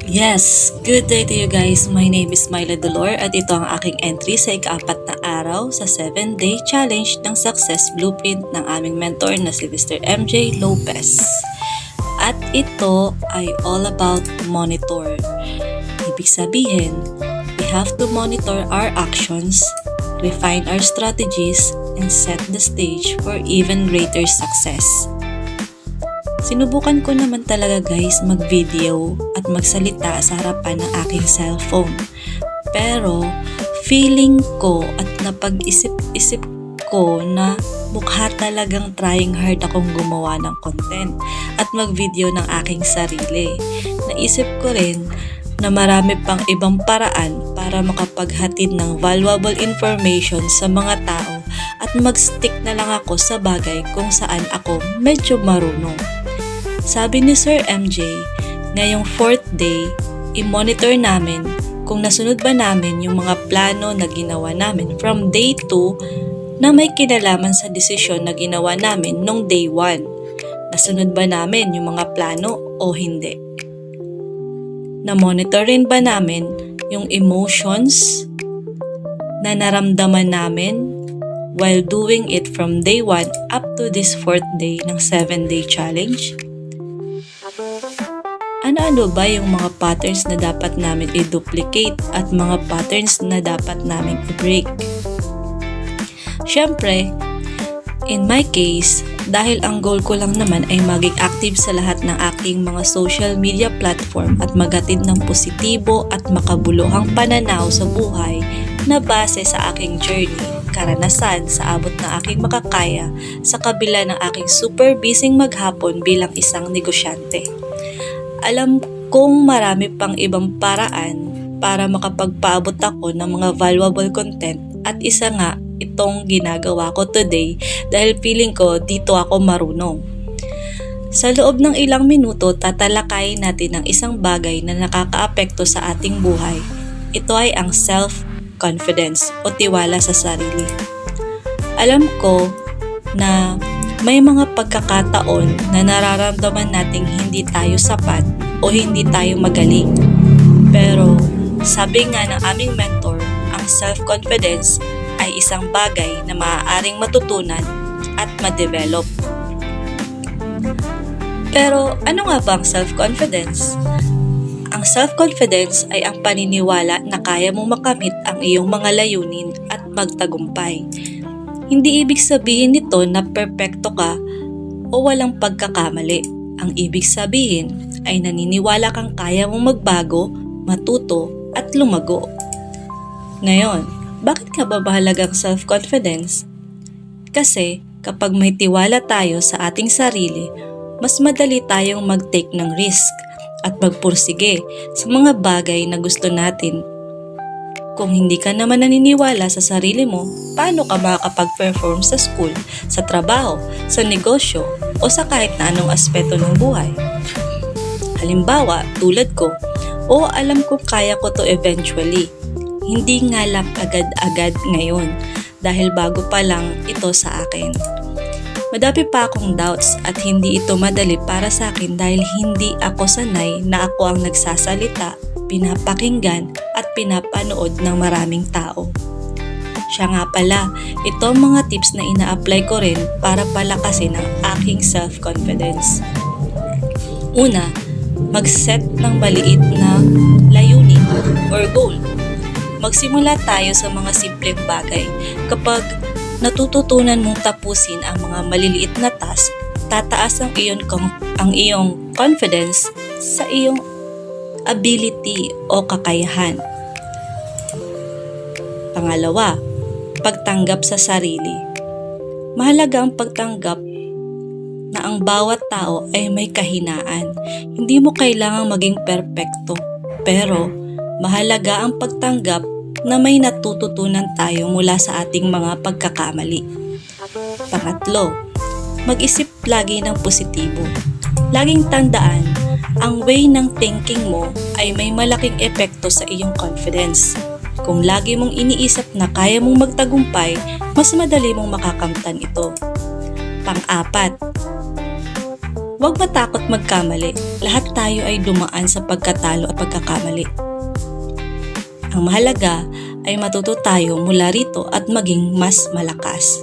Yes! Good day to you guys! My name is Myla Dolor at ito ang aking entry sa ika-4 na araw sa 7-day challenge ng Success Blueprint ng aming mentor na si Mr. MJ Lopez. At ito ay all about monitor. Ibig sabihin, we have to monitor our actions, refine our strategies, and set the stage for even greater success. Sinubukan ko naman talaga guys mag-video at magsalita sa harapan ng aking cellphone. Pero feeling ko at napag-isip-isip ko na mukha talagang trying hard akong gumawa ng content at mag-video ng aking sarili. Naisip ko rin na marami pang ibang paraan para makapaghatid ng valuable information sa mga tao at mag-stick na lang ako sa bagay kung saan ako medyo marunong. Sabi ni Sir MJ, ngayong 4th day, i-monitor namin kung nasunod ba namin yung mga plano na ginawa namin from day 2 na may kinalaman sa desisyon na ginawa namin nung day 1. Nasunod ba namin yung mga plano o hindi? Na-monitor rin ba namin yung emotions na naramdaman namin while doing it from day 1 up to this 4th day ng 7-day challenge? Ano-ano ba yung mga patterns na dapat namin i-duplicate at mga patterns na dapat namin i-break? Siyempre, in my case, dahil ang goal ko lang naman ay maging active sa lahat ng aking mga social media platform at maghatid ng positibo at makabuluhang pananaw sa buhay na base sa aking journey, karanasan sa abot ng aking makakaya sa kabila ng aking super busy maghapon bilang isang negosyante. Alam kong marami pang ibang paraan para makapagpaabot ako ng mga valuable content at isa nga itong ginagawa ko today dahil feeling ko dito ako marunong. Sa loob ng ilang minuto tatalakayin natin ang isang bagay na nakakaapekto sa ating buhay. Ito ay ang self-confidence o tiwala sa sarili. Alam ko na may mga pagkakataon na nararamdaman nating hindi tayo sapat o hindi tayo magaling. Pero sabi nga ng aming mentor, ang self-confidence ay isang bagay na maaaring matutunan at ma-develop. Pero ano nga ba ang self-confidence? Ang self-confidence ay ang paniniwala na kaya mong makamit ang iyong mga layunin at magtagumpay. Hindi ibig sabihin nito na perpekto ka o walang pagkakamali. Ang ibig sabihin ay naniniwala kang kaya mong magbago, matuto at lumago. Ngayon, bakit nga ba mahalagang self-confidence? Kasi kapag may tiwala tayo sa ating sarili, mas madali tayong mag-take ng risk at magpursige sa mga bagay na gusto natin. Kung hindi ka naman naniniwala sa sarili mo, paano ka makakapag-perform sa school, sa trabaho, sa negosyo, o sa kahit na anong aspeto ng buhay? Halimbawa, tulad ko, alam ko kaya ko to eventually. Hindi nga lang agad-agad ngayon dahil bago pa lang ito sa akin. Madami pa akong doubts at hindi ito madali para sa akin dahil hindi ako sanay na ako ang nagsasalita, pinapakinggan at pinapanood ng maraming tao. Siya nga pala, ito ang mga tips na ina-apply ko rin para palakasin ang aking self-confidence. Una, mag-set ng maliit na layunin or goal. Magsimula tayo sa mga simpleng bagay. Kapag natututunan mong tapusin ang mga maliliit na task, tataas ang iyong confidence sa iyong ability o kakayahan. Pangalawa, pagtanggap sa sarili. Mahalaga ang pagtanggap na ang bawat tao ay may kahinaan. Hindi mo kailangang maging perpekto, pero mahalaga ang pagtanggap na may natututunan tayo mula sa ating mga pagkakamali. Pangatlo, mag-isip lagi ng positibo. Laging tandaan, ang way ng thinking mo ay may malaking epekto sa iyong confidence. Kung lagi mong iniisip na kaya mong magtagumpay, mas madali mong makakamtan ito. Pang-apat, Huwag matakot magkamali. Lahat tayo ay dumaan sa pagkatalo at pagkakamali. Ang mahalaga ay matuto tayo mula rito at maging mas malakas.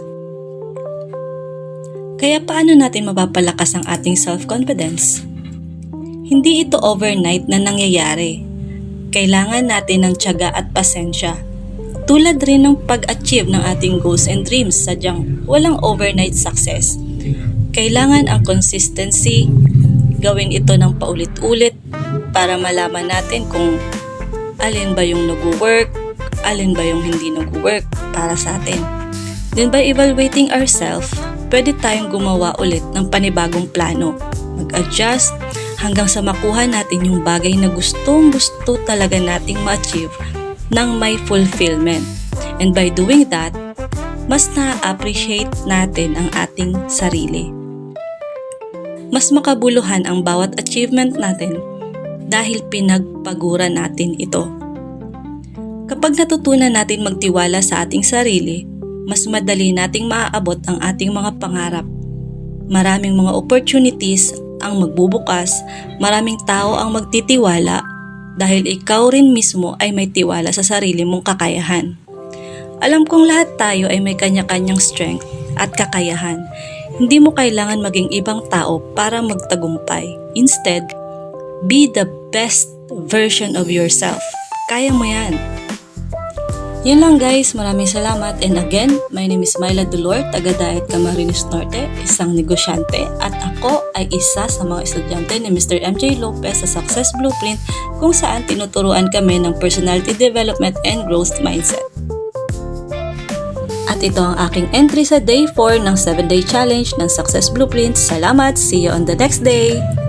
Kaya paano natin mapapalakas ang ating self-confidence? Hindi ito overnight na nangyayari. Kailangan natin ng tiyaga at pasensya. Tulad rin ng pag-achieve ng ating goals and dreams, sadyang walang overnight success. Kailangan ang consistency, gawin ito ng paulit-ulit para malaman natin kung alin ba yung nag-work, alin ba yung hindi nag-work para sa atin. Then by evaluating ourselves, pwede tayong gumawa ulit ng panibagong plano, mag-adjust hanggang sa makuha natin yung bagay na gustong-gusto talaga nating ma-achieve ng may fulfillment. And by doing that, mas na-appreciate natin ang ating sarili. Mas makabuluhan ang bawat achievement natin dahil pinagpaguran natin ito. Kapag natutunan natin magtiwala sa ating sarili, mas madali nating maaabot ang ating mga pangarap. Maraming mga opportunities ang magbubukas, maraming tao ang magtitiwala dahil ikaw rin mismo ay may tiwala sa sarili mong kakayahan. Alam kong lahat tayo ay may kanya-kanyang strength at kakayahan. Hindi mo kailangan maging ibang tao para magtagumpay. Instead, be the best version of yourself. Kaya mo yan. Yun lang guys, maraming salamat. And again, my name is Myla Dolor, taga-Daet Camarines Norte, isang negosyante. At ako ay isa sa mga estudyante ni Mr. MJ Lopez sa Success Blueprint, kung saan tinuturuan kami ng personality development and growth mindset. At ito ang aking entry sa day 4 ng 7-day challenge ng Success Blueprint. Salamat! See you on the next day!